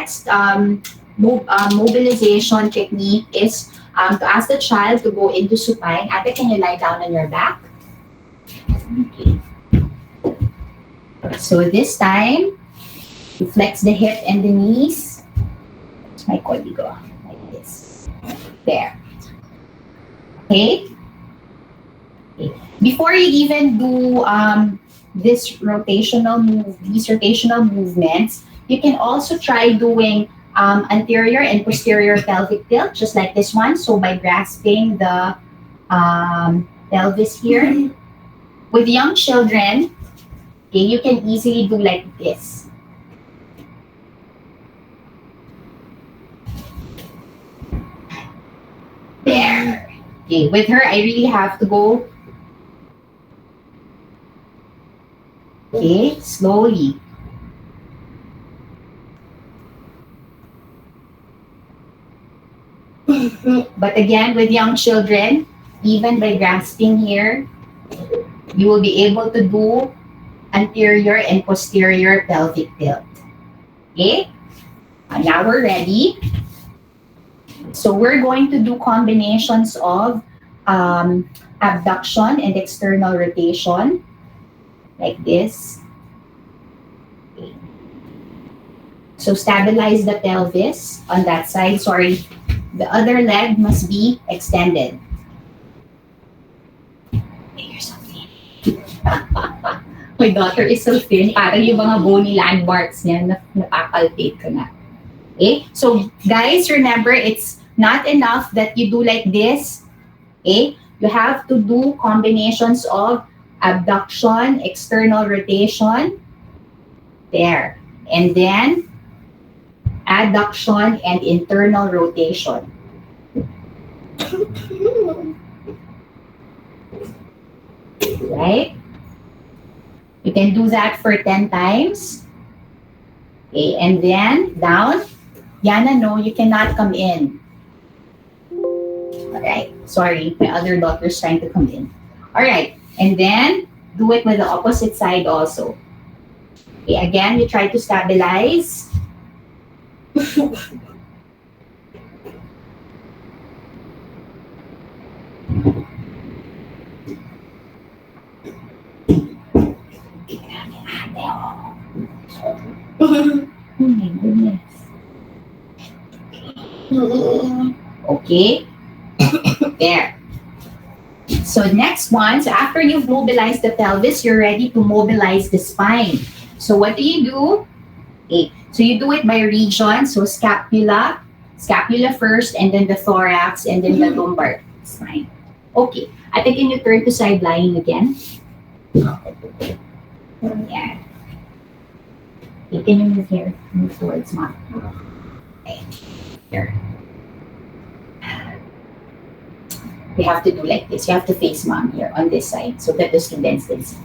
next mobilization technique is to ask the child to go into supine. Ate, can you lie down on your back? Okay. So this time, you flex the hip and the knees. It's my código, like this. There. Okay? Okay. Before you even do these rotational movements, you can also try doing anterior and posterior pelvic tilt, just like this one. So by grasping the pelvis here. With young children, okay, you can easily do like this. There. Okay, with her, I really have to go. Okay, slowly. But again, with young children, even by grasping here, you will be able to do anterior and posterior pelvic tilt. Okay? Now we're ready. So we're going to do combinations of abduction and external rotation, like this. Okay. So stabilize the pelvis on that side. Sorry, the other leg must be extended. You're so thin. My daughter is so thin. Parang yung mga bony landmarks niya, napapalpate ko na. Okay? So, guys, remember, it's not enough that you do like this. Okay? You have to do combinations of abduction, external rotation. There. And then, adduction and internal rotation. Right? You can do that for 10 times. Okay, and then down. Yana, no, you cannot come in. All right. Sorry, my other daughter's trying to come in. All right. And then do it with the opposite side also. Okay, again, you try to stabilize. Oh my goodness. Okay. There. So next one, so after you've mobilized the pelvis, you're ready to mobilize the spine. So what do you do? Okay. So you do it by region. So scapula first, and then the thorax, and then the lumbar spine. Okay. I think can you turn to side lying again? Yeah. Okay, can you move here? Move towards mom. Okay. Here. We have to do like this. You have to face mom here on this side so that the students can see.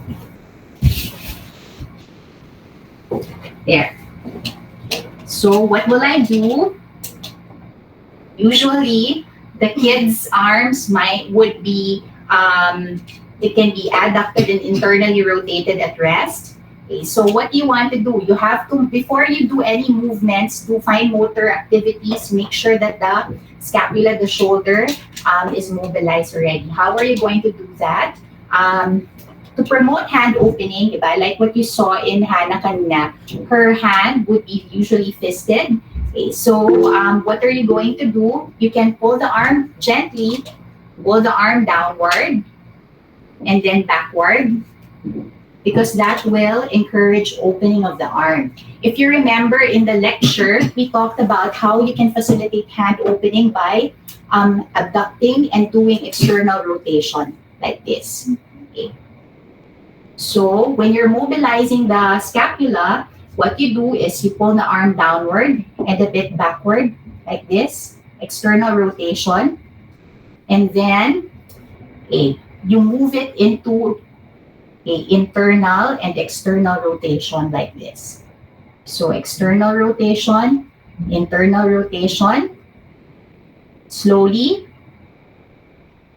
There. So what will I do? Usually, the kids' arms would be it can be adducted and internally rotated at rest. Okay, so what you want to do, you have to, before you do any movements, do fine motor activities, make sure that the scapula, the shoulder, is mobilized already. How are you going to do that? To promote hand opening, diba? Like what you saw in Hannah kanina, her hand would be usually fisted. Okay, so what are you going to do? You can pull the arm gently, pull the arm downward, and then backward, because that will encourage opening of the arm. If you remember in the lecture, we talked about how you can facilitate hand opening by abducting and doing external rotation like this. Okay. So when you're mobilizing the scapula, what you do is you pull the arm downward and a bit backward like this, external rotation, and then you move it into internal and external rotation like this. So external rotation, internal rotation. Slowly.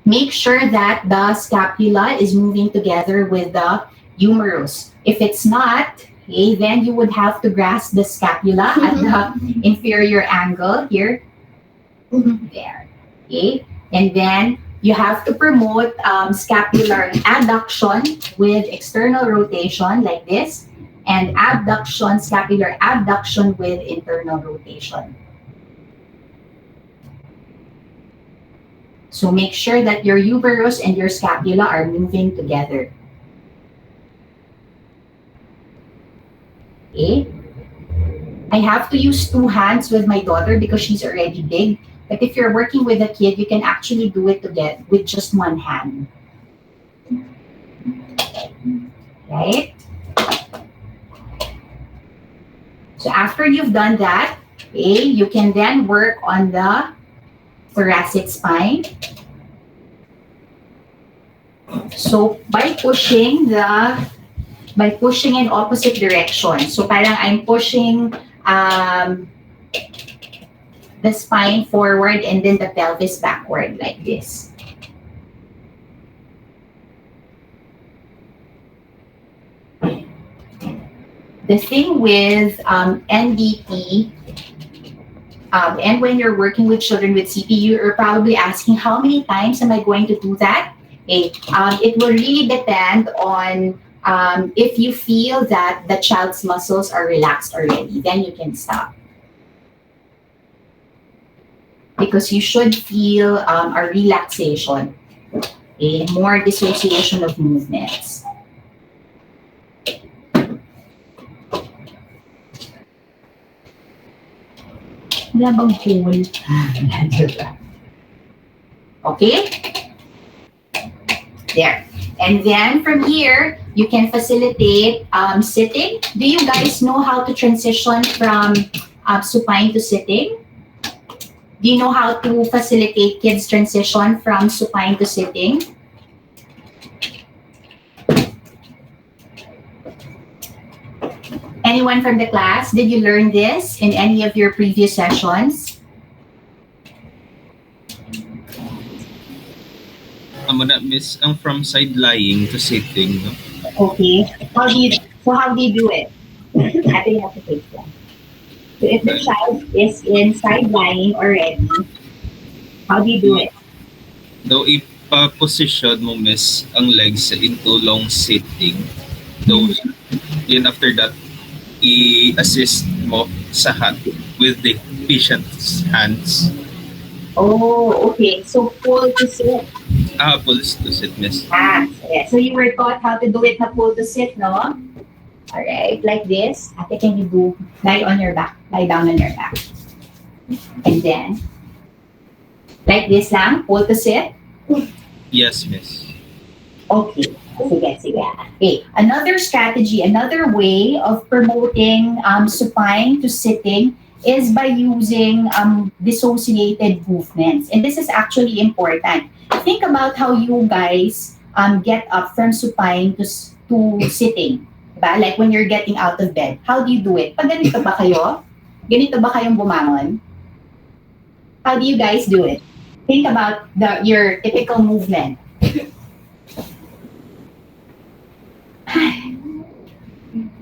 Make sure that the scapula is moving together with the humerus. If it's not, Okay, then you would have to grasp the scapula at the inferior angle here, there. Okay, and then you have to promote scapular adduction with external rotation like this, and abduction, scapular abduction with internal rotation. So make sure that your humerus and your scapula are moving together. Okay. I have to use two hands with my daughter because she's already big. But if you're working with a kid, you can actually do it together with just one hand. Right? So after you've done that, okay, you can then work on the thoracic spine. So by pushing in opposite direction. So parang I'm pushing the spine forward and then the pelvis backward like this. The thing with NDT, and when you're working with children with CP, you're probably asking, how many times am I going to do that? Okay. It will really depend on if you feel that the child's muscles are relaxed already, then you can stop. Because you should feel a relaxation, okay? More dissociation of movements. Wala bang hole? Okay? There. And then from here, you can facilitate sitting. Do you guys know how to transition from supine to sitting? Do you know how to facilitate kids transition from supine to sitting? Anyone from the class, did you learn this in any of your previous sessions? Amo na, miss, ang from side lying to sitting, no? Okay. How do you do it? I think you have to take that. So if the child is in side lying already, how do you do it? Though ipa-position mo, miss, ang legs into long sitting. Though, yun after that, i-assist mo sa hand with the patient's hands. Oh, okay. So pull to sit. Pulls to sit, miss. Yeah. So you were taught how to do it na pull to sit, no? All right, like this. Ate, can you do lie on your back? Lie down on your back. And then, like this lang, pull to sit. Yes, miss. Okay. Sige. Okay. Another strategy, another way of promoting supine to sitting is by using dissociated movements. And this is actually important. Think about how you guys get up from supine to sitting. Diba? Like when you're getting out of bed. How do you do it? Pag ganito ba kayo? Ganito ba kayong bumangon? How do you guys do it? Think about your typical movement.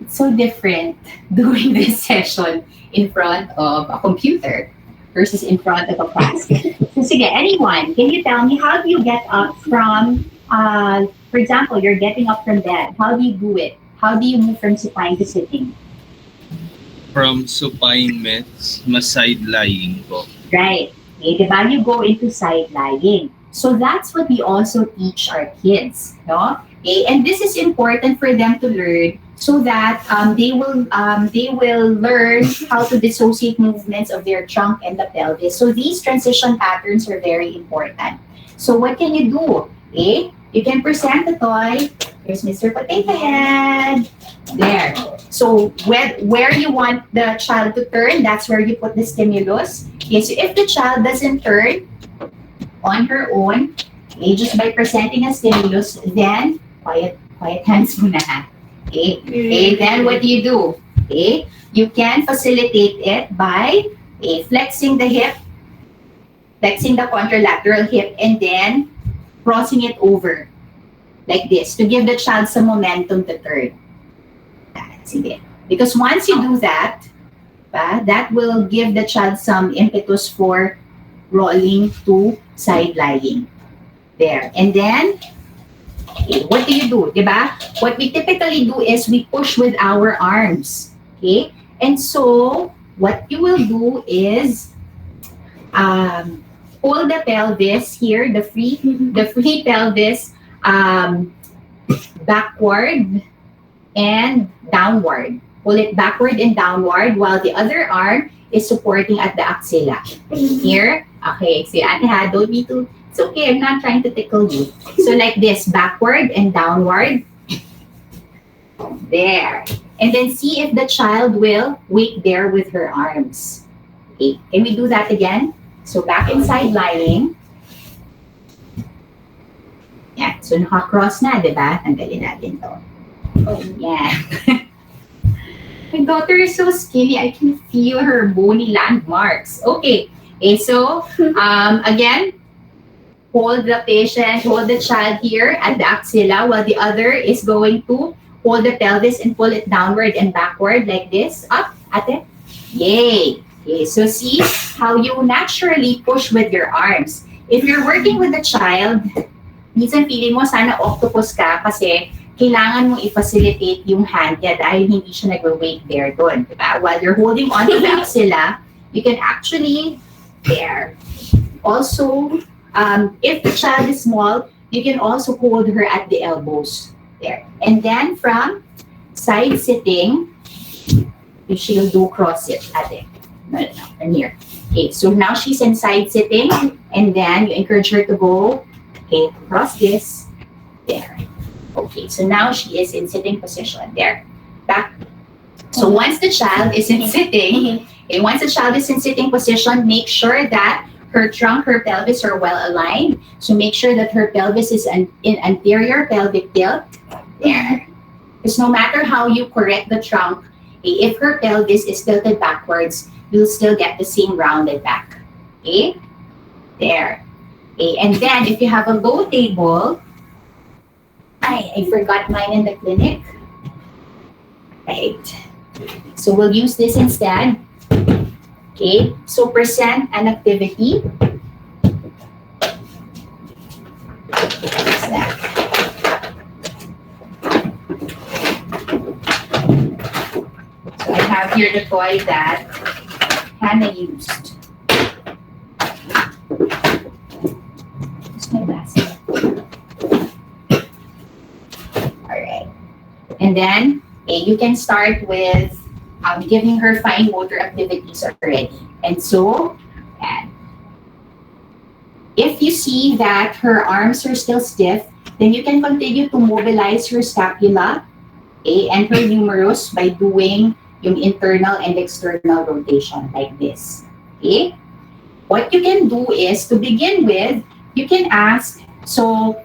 It's so different doing this session in front of a computer versus in front of a class. So sige, anyone, can you tell me how do you get up from, for example, you're getting up from bed. How do you do it? How do you move from supine to sitting? From supine, miss, side lying po. Right. Okay, diba? You go into side lying. So that's what we also teach our kids, no? Okay, and this is important for them to learn so that they will learn how to dissociate movements of their trunk and the pelvis. So these transition patterns are very important. So what can you do? Okay, you can present the toy. Here's Mr. Potato Head. There. So where you want the child to turn, that's where you put the stimulus. Okay, so if the child doesn't turn on her own, okay, just by presenting a stimulus, then quiet hands muna. Okay, then what do you do? Okay, you can facilitate it by flexing the hip, flexing the contralateral hip, and then crossing it over like this to give the child some momentum to turn. Sige. Because once you do that, that will give the child some impetus for rolling to side lying. There. And then, okay, what do you do? Diba? What we typically do is we push with our arms. Okay? And so, what you will do is pull the pelvis here, the free pelvis um, backward and downward. Pull it backward and downward while the other arm is supporting at the axilla. Here, okay, so Ate Ha, don't be too, it's okay, I'm not trying to tickle you. So like this, backward and downward. There. And then see if the child will wait there with her arms. Okay, can we do that again? So back inside lying. Yeah, so naka-cross na, di ba? Tanggalin natin to. Oh, yeah. My daughter is so skinny, I can feel her bony landmarks. Okay, so again, hold the patient, hold the child here at the axilla while the other is going to hold the pelvis and pull it downward and backward like this. Up, ate. Yay. Okay, so see how you naturally push with your arms. If you're working with a child, minsan feeling mo sana octopus ka kasi kailangan mong i-facilitate yung hand niya dahil hindi siya nag-wait there doon. Diba? While you're holding on to the axilla, you can actually, there. Also, if the child is small, you can also hold her at the elbows. There. And then from side sitting, she'll do cross it. Ate. No, from here. Okay, so now she's in side sitting, and then you encourage her to go, okay, cross this. There. Okay, so now she is in sitting position. There. Back. So once the child is in sitting, once the child is in sitting position, make sure that her trunk, her pelvis are well aligned. So make sure that her pelvis is in anterior pelvic tilt. There. Because no matter how you correct the trunk, if her pelvis is tilted backwards, you'll still get the same rounded back. Okay? There. Okay, and then if you have a low table, I forgot mine in the clinic. Right. So we'll use this instead. Okay, so present an activity. What's that? So I have here the toy that Hannah used. It's my basket. Alright. And then you can start with giving her fine motor activities already. And so, if you see that her arms are still stiff, then you can continue to mobilize her scapula and her humerus by doing yung internal and external rotation like this. Okay? What you can do is, to begin with, you can ask, so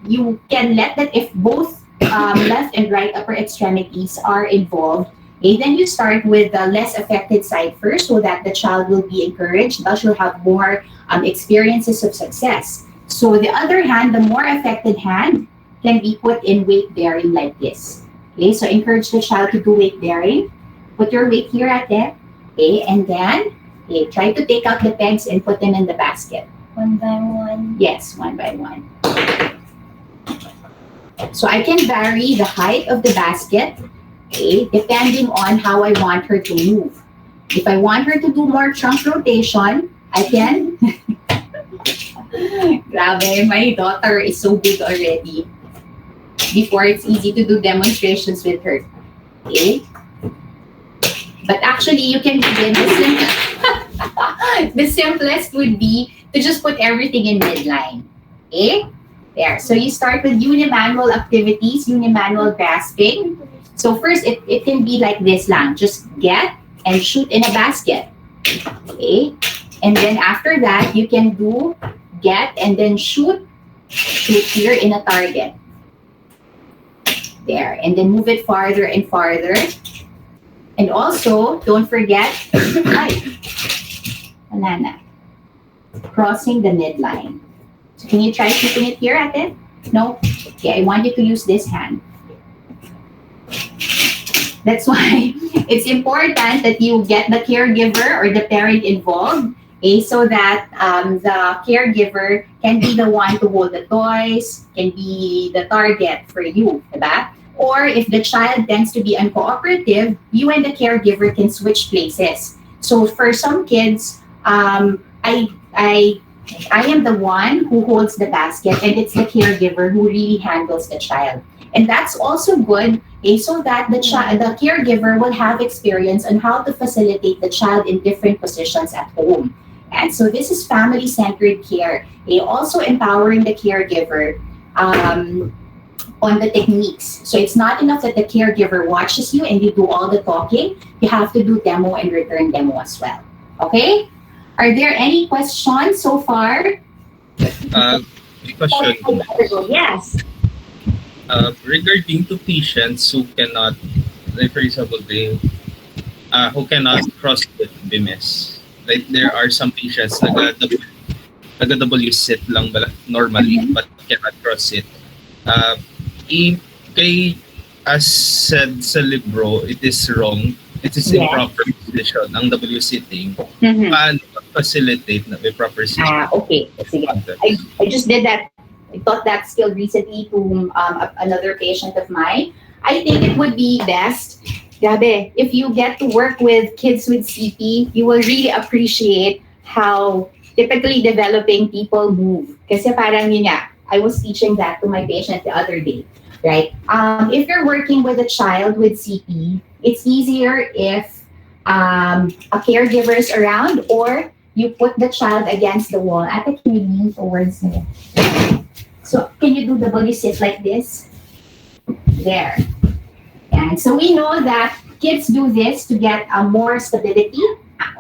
you can let that if both left and right upper extremities are involved, then you start with the less affected side first so that the child will be encouraged, thus you'll have more experiences of success. So the other hand, the more affected hand can be put in weight bearing like this. Okay, so encourage the child to do weight bearing. Put your weight here at it. Okay, and then try to take out the pegs and put them in the basket. One by one? Yes, one by one. So I can vary the height of the basket, okay, depending on how I want her to move. If I want her to do more trunk rotation, I can. Grabe, my daughter is so big already. Before, it's easy to do demonstrations with her. Okay? But actually, you can begin the simplest would be to just put everything in midline. Okay? There. So you start with unimanual activities, unimanual grasping. So first, it can be like this lang. Just get and shoot in a basket. Okay? And then after that, you can do get and then shoot here in a target. There. And then move it farther and farther. And also, don't forget, crossing the midline. So can you try keeping it here at it? No? Okay, I want you to use this hand. That's why it's important that you get the caregiver or the parent involved, so that the caregiver can be the one to hold the toys, can be the target for you, diba? Or if the child tends to be uncooperative, you and the caregiver can switch places. So for some kids, I am the one who holds the basket, and it's the caregiver who really handles the child. And that's also good, so that the caregiver will have experience on how to facilitate the child in different positions at home. And so this is family-centered care. Also empowering the caregiver on the techniques. So it's not enough that the caregiver watches you and you do all the talking. You have to do demo and return demo as well. Okay? Are there any questions so far? Uh, Question. Yes. Regarding to patients who cannot, like for example, who cannot cross the BMS. Like there are some patients nag-W sit lang normally but cannot cross it. Uh, i- kay, as said sa libro, it is wrong. It is improper position ang W sitting. Paano facilitate na may proper sitting? Okay. Sige. I just did that. I taught that skill recently to another patient of mine. I think it would be best, grabe, if you get to work with kids with CP, you will really appreciate how typically developing people move. Kasi parang yun nga, I was teaching that to my patient the other day, right? If you're working with a child with CP, it's easier if a caregiver is around, or you put the child against the wall. Ate, can you lean towards me? So can you do the body sit like this? There. And so we know that kids do this to get more stability.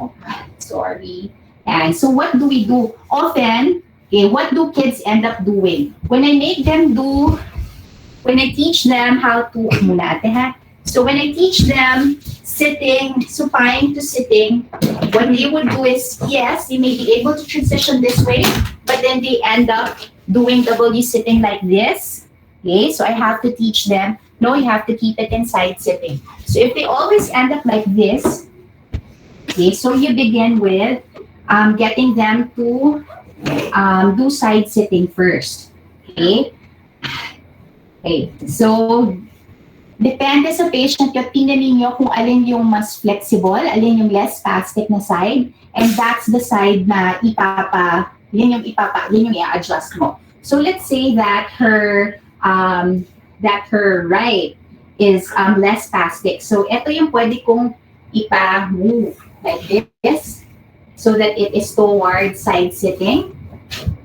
Oh, sorry. And so what do we do? Often, what do kids end up doing? When I teach them how to, so when I teach them sitting, supine to sitting, what they would do is, yes, they may be able to transition this way, but then they end up doing W sitting like this. Okay, so I have to teach them, no, you have to keep it in side sitting. So if they always end up like this, okay, so you begin with getting them to do side sitting first. Okay? Okay, so depende sa patient yung tingnan ninyo kung alin yung mas flexible, alin yung less spastic na side, and that's the side na yun yung i-adjust mo. So let's say that her right is less spastic. So ito yung pwede kong ipa-move like this so that it is towards side sitting.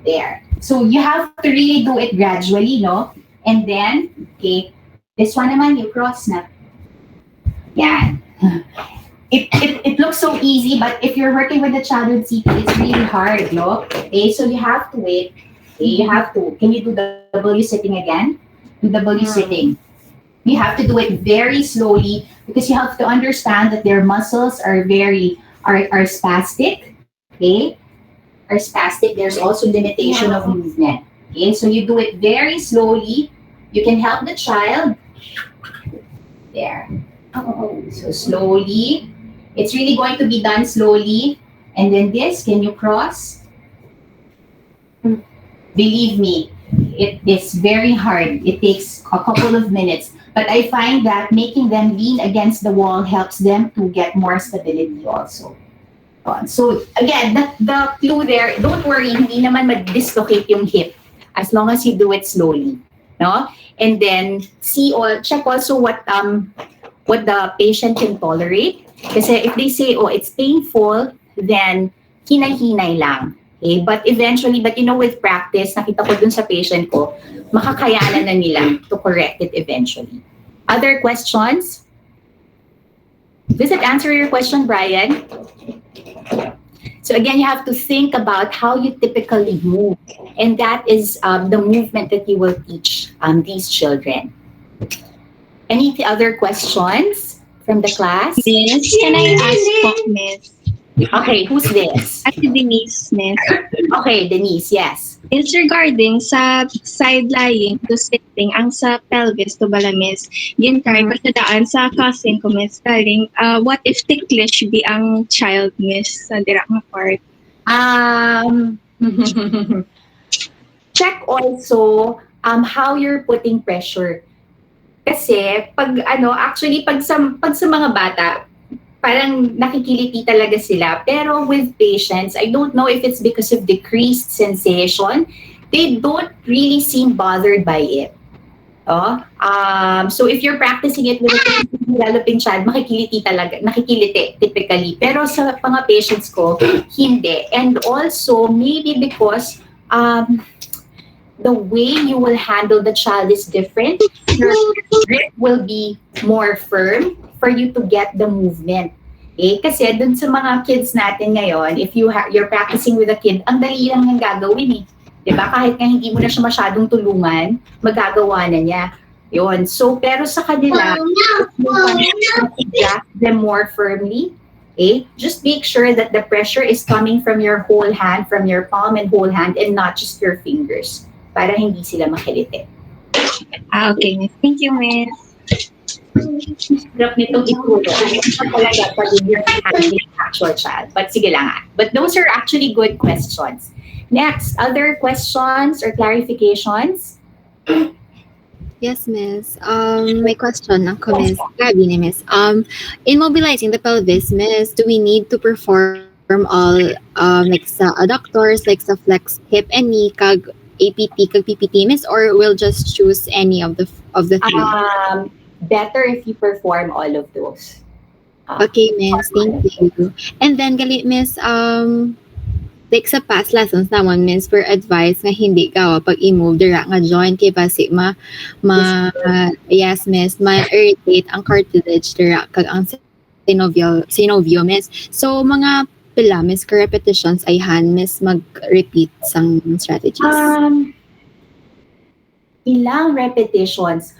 There. So you have to really do it gradually, no? And then, okay, this one naman, you cross na. Yeah. It looks so easy, but if you're working with a child with CP, it's really hard, no? Okay, so you have to wait. Okay, can you do the W sitting again? Do W sitting. You have to do it very slowly because you have to understand that their muscles are spastic. Okay? Are spastic. There's also limitation of movement. Okay, so you do it very slowly. You can help the child. There. So slowly. It's really going to be done slowly. And then this, can you cross? Believe me, it is very hard. It takes a couple of minutes. But I find that making them lean against the wall helps them to get more stability also. So again, the clue there, don't worry, hindi naman mag-dislocate yung hip as long as you do it slowly. No? And then check also what the patient can tolerate. Kasi if they say, oh, it's painful, then hinay-hinay lang. Okay? But eventually, with practice, nakita ko dun sa patient ko, makakayanan na nila to correct it eventually. Other questions? Does it answer your question, Brian? So again, you have to think about how you typically move. And that is the movement that you will teach these children. Any other questions from the class? Miss, can I ask po, Miss? Okay, who's this? Ate Denise, Miss. Okay, Denise, yes. is regarding sa side lying to sitting ang sa pelvis to bala miss. Yun try ko sa daan sa cousin ko miss galing what if ticklish be ang child miss sa dira nga part. Um, check also how you're putting pressure. Kasi pag sa mga bata, parang nakikiliti talaga sila. Pero with patients, I don't know if it's because of decreased sensation, they don't really seem bothered by it. Oh, so if you're practicing it with a developing child, nakikiliti typically. Pero sa mga patients ko, hindi. And also, maybe because the way you will handle the child is different. Your grip will be more firm for you to get the movement. Kasi dun sa mga kids natin ngayon, if you're practicing with a kid, ang dali lang yung gagawin eh. 'Di ba? Kahit nga hindi mo na siya masyadong tulungan, magagawa na niya. Yun. So, pero sa kanila, you grasp them more firmly. Just make sure that the pressure is coming from your whole hand, from your palm and whole hand, and not just your fingers, para hindi sila makiliti. Okay, miss. Thank you, miss. Hirap nitong ituro. Talaga pag you're handling actual child. But sige lang ah. But those are actually good questions. Next, other questions or clarifications? Yes, miss. My question ako, miss. Gabi ni miss. In mobilizing the pelvis, miss, do we need to perform all like sa adductors, like sa flex hip and knee, kag APT, kag PPT, miss, or we'll just choose any of the three? Better if you perform all of those. Okay, miss. Thank you. And then, gali, miss, like sa past lessons naman, miss, for advice nga hindi gawa pag i-move dira nga joint kay basi yes, miss, ma-irritate ang cartilage dira kag ang synovial, miss. So, mga pila, miss, ka repetitions ay han, miss, mag-repeat sang strategies. Ilang repetitions?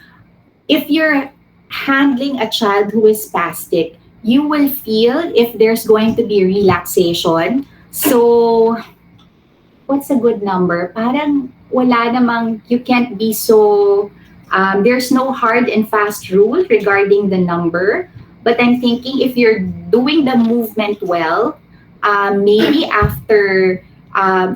If you're handling a child who is spastic, you will feel if there's going to be relaxation. So, what's a good number? Parang wala namang, you can't be so, there's no hard and fast rule regarding the number. But I'm thinking if you're doing the movement well, maybe after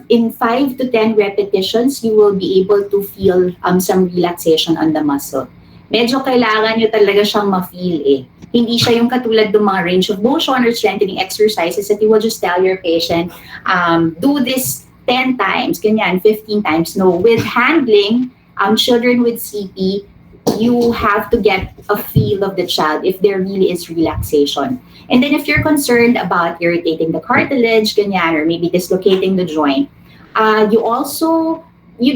in 5 to 10 repetitions, you will be able to feel some relaxation on the muscle. Medyo kailangan nyo talaga siyang ma-feel eh. Hindi siya yung katulad ng mga range of motion or strengthening exercises that you will just tell your patient, do this 10 times, ganyan, 15 times. No, with handling children with CP, you have to get a feel of the child if there really is relaxation. And then if you're concerned about irritating the cartilage, ganyan, or maybe dislocating the joint, you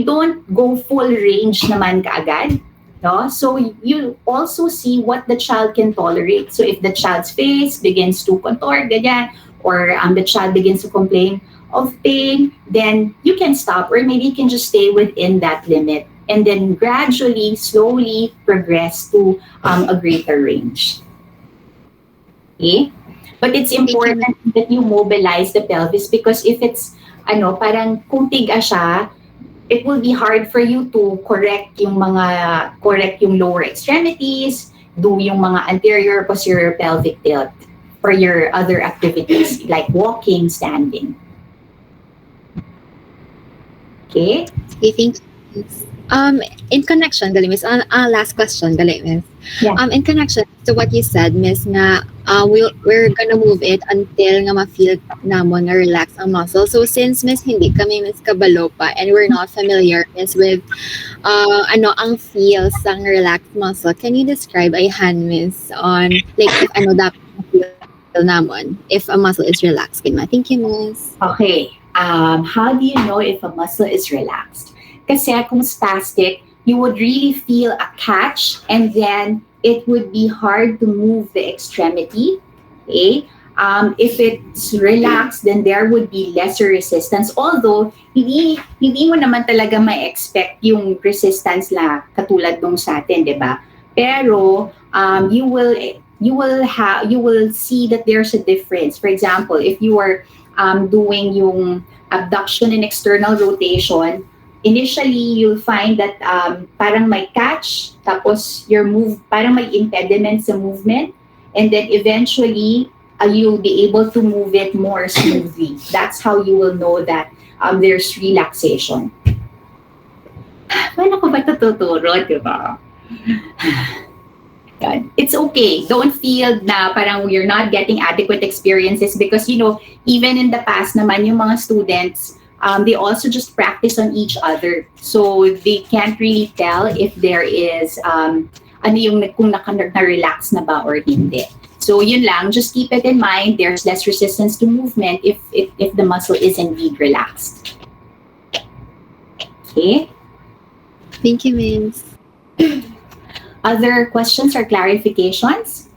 don't go full range naman kaagad. No? So you also see what the child can tolerate. So if the child's face begins to contort, ganyan, or the child begins to complain of pain, then you can stop, or maybe you can just stay within that limit and then gradually, slowly progress to a greater range. Okay? But it's important that you mobilize the pelvis because if it's, parang kung tiga siya, it will be hard for you to correct yung lower extremities, do yung mga anterior, posterior pelvic tilt for your other activities like walking, standing. Okay? Okay, thank you. In connection, gali, miss, last question, gali, miss. Yeah. In connection to what you said, miss, nga we're gonna move it until nga ma-feel namon nga relax ang muscle. So since miss hindi kami miss kabalo pa and we're not familiar miss with ang feels sang relaxed muscle, can you describe ay hand miss on like if dapat feel namon if a muscle is relaxed? Thank you, miss. Okay. How do you know if a muscle is relaxed? Kasi kung spastic, you would really feel a catch and then it would be hard to move the extremity. Okay? If it's relaxed, then there would be lesser resistance. Although, hindi mo naman talaga ma-expect yung resistance na katulad nung sa atin, di ba? Pero, you will see that there's a difference. For example, if you are doing yung abduction and external rotation, initially you'll find that parang may catch, tapos your move, parang may impediment sa movement, and then eventually you'll be able to move it more smoothly. That's how you will know that there's relaxation. Paano ko ba ito tuturo, di ba? Yan. It's okay. Don't feel na parang you're not getting adequate experiences because, even in the past naman, yung mga students, they also just practice on each other. So they can't really tell if there is, kung na-relax na ba or hindi. So yun lang, just keep it in mind. There's less resistance to movement if the muscle is indeed relaxed. Okay? Thank you, Miss. Other questions or clarifications?